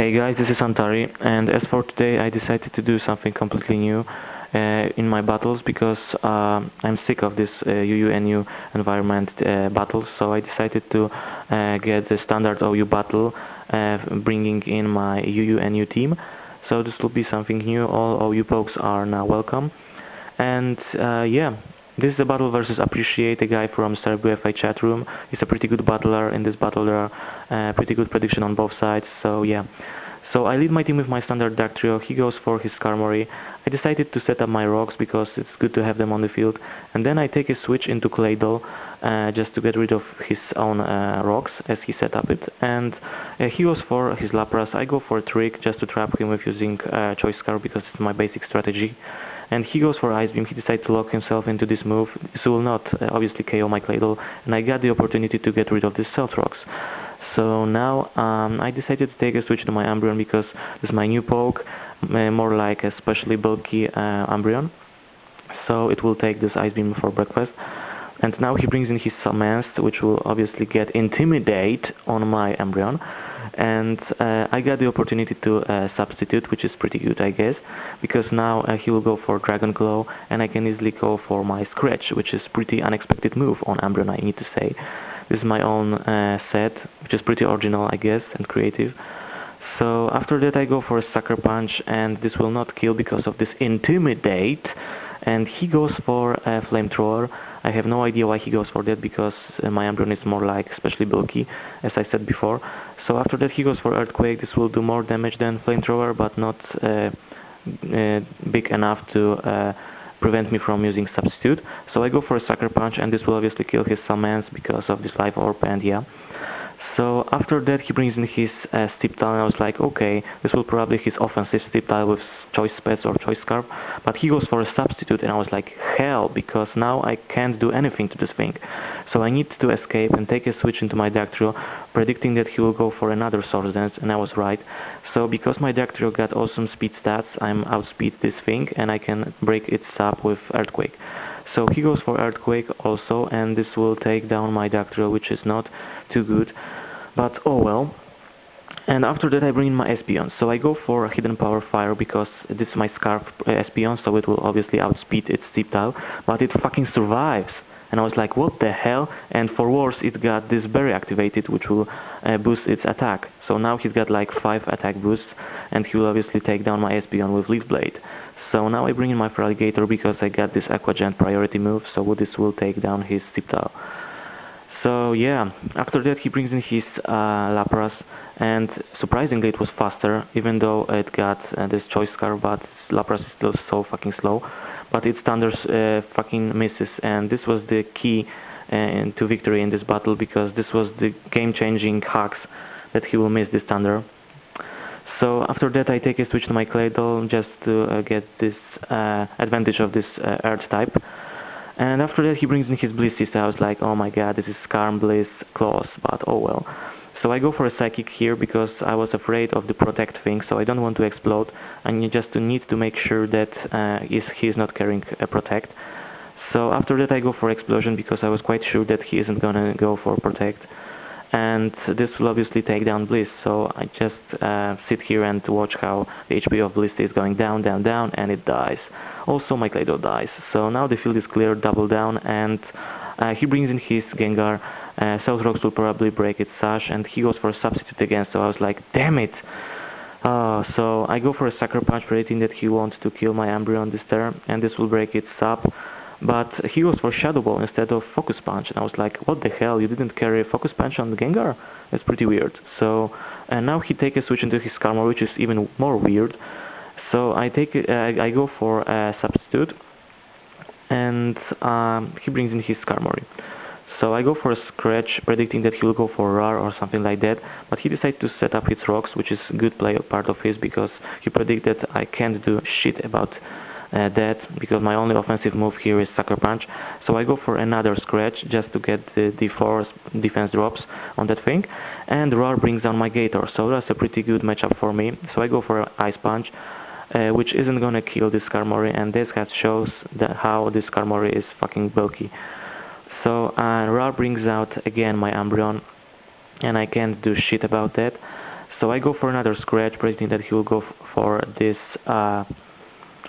Hey guys, this is Antari, and as for today I decided to do something completely new in my battles because I'm sick of this UU environment battles, so I decided to get the standard OU battle bringing in my UU team. So this will be something new. All OU pokes are now welcome, and yeah. This is a battle versus Appreciate, a guy from StarBFI chat room. He's a pretty good battler. In this battle there are pretty good prediction on both sides, so yeah. So I lead my team with my standard dark trio. He goes for his Skarmory. I decided to set up my rocks because it's good to have them on the field. And then I take a switch into Claydol just to get rid of his own rocks as he set up it. And he goes for his Lapras. I go for a trick just to trap him with using Choice Scarf because it's my basic strategy. And he goes for Ice Beam. He decides to lock himself into this move. This will not obviously KO my Claydol, and I got the opportunity to get rid of these Stealth Rocks. So now I decided to take a switch to my Umbreon because this is my new poke, more like a specially bulky Umbreon. So it will take this Ice Beam for breakfast. And now he brings in his Summons, which will obviously get Intimidate on my Umbreon. And I got the opportunity to substitute, which is pretty good, I guess, because now he will go for Dragon Claw, and I can easily go for my Scratch, which is pretty unexpected move on Umbreon, I need to say. This is my own set, which is pretty original, I guess, and creative. So after that I go for a Sucker Punch, and this will not kill because of this Intimidate, and he goes for a Flamethrower. I have no idea why he goes for that because my Umbreon is more like especially bulky, as I said before. So after that he goes for Earthquake. This will do more damage than Flamethrower, but not big enough to prevent me from using Substitute. So I go for a Sucker Punch, and this will obviously kill his Summons because of this Life Orb, and yeah. So after that he brings in his Steep Tile, and I was like, okay, this will probably his offensive Steep Tile with Choice Pets or Choice Scarf, but he goes for a Substitute, and I was like, hell, because now I can't do anything to this thing. So I need to escape and take a switch into my Dark Trio, predicting that he will go for another Swords Dance, and I was right. So because my Dark Trio got awesome speed stats, I'm outspeed this thing, and I can break its sub with Earthquake. So he goes for Earthquake also, and this will take down my Dark Trio, which is not too good, but oh well. And after that I bring in my Espeon. So I go for a Hidden Power Fire because this is my Scarf Espeon, so it will obviously outspeed its Steep Tile, but it fucking survives. And I was like, what the hell? And for worse, it got this berry activated, which will boost its attack. So now he's got like 5 attack boosts, and he will obviously take down my Espeon with Leaf Blade. So now I bring in my Feraligatr because I got this Aqua Giant priority move, so this will take down his Steep Tile. So yeah, after that he brings in his Lapras, and surprisingly it was faster, even though it got this Choice Scarf, but Lapras is still so fucking slow. But its Thunders fucking misses, and this was the key to victory in this battle, because this was the game-changing hacks that he will miss this Thunder. So after that I take a switch to my Claydol just to get this advantage of this Earth type. And after that he brings in his Blissey, so I was like, oh my god, this is Skarm, Bliss, Claws, but oh well. So I go for a Psychic here because I was afraid of the Protect thing, so I don't want to explode. I need to make sure that he is not carrying a Protect. So after that I go for Explosion because I was quite sure that he isn't gonna go for Protect. And this will obviously take down Bliss, so I just sit here and watch how the HP of Bliss is going down, down, down, and it dies. Also my Claydol dies. So now the field is clear, double down, and he brings in his Gengar. South Rocks will probably break its Sash, and he goes for a Substitute again, so I was like, damn it! So I go for a Sucker Punch, predicting that he wants to kill my Umbreon this turn, and this will break its sub. But he goes for Shadow Ball instead of Focus Punch, and I was like, what the hell, you didn't carry a Focus Punch on the Gengar? That's pretty weird. So now he takes a switch into his Skarmory, which is even more weird. So I go for a Substitute, and he brings in his Skarmory. So I go for a Scratch, predicting that he will go for Roar or something like that, but he decided to set up his Rocks, which is a good play part of his, because he predicted that I can't do shit about that, because my only offensive move here is Sucker Punch. So I go for another Scratch just to get the 4 defense drops on that thing, and Roar brings down my Gator, so that's a pretty good matchup for me. So I go for Ice Punch, which isn't gonna kill this Skarmory, and this shows how this Skarmory is fucking bulky. So Roar brings out again my Umbreon, and I can't do shit about that. So I go for another scratch, predicting that he will go for this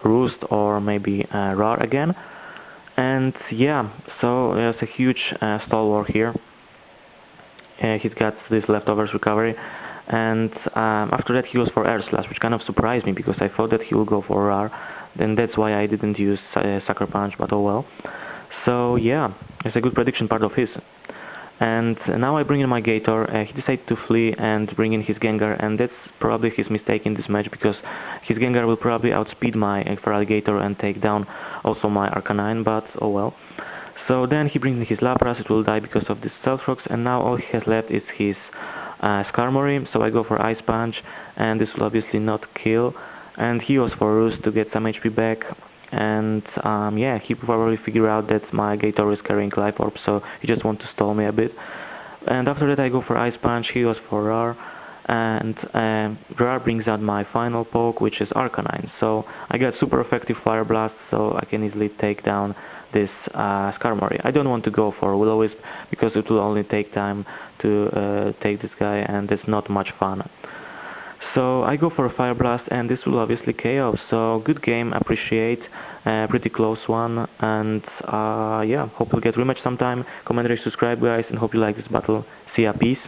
roost or maybe roar again. And yeah, so there's a huge stalwart here. He's got this leftovers recovery, and after that he goes for air slash, which kind of surprised me because I thought that he would go for roar. Then that's why I didn't use sucker punch, but oh well. So yeah, it's a good prediction part of his. And now I bring in my Gator. He decided to flee and bring in his Gengar, and that's probably his mistake in this match because his Gengar will probably outspeed my Feral Gator and take down also my Arcanine, but oh well. So then he brings in his Lapras, it will die because of this Stealth Rocks, and now all he has left is his Skarmory, so I go for Ice Punch, and this will obviously not kill, and he goes for Roost to get some HP back, and yeah, he probably figured out that my Gator is carrying Life Orb, so he just wants to stall me a bit. And after that I go for Ice Punch, he goes for Roar, and Roar brings out my final poke, which is Arcanine. So I got super effective Fire Blast, so I can easily take down this Skarmory. I don't want to go for Will-O-Wisp because it will only take time to take this guy, and it's not much fun. So I go for a Fire Blast, and this will obviously KO. So good game, appreciate, pretty close one, and yeah, hope we'll get rematch sometime. Comment, rate, subscribe guys, and hope you like this battle. See ya, peace.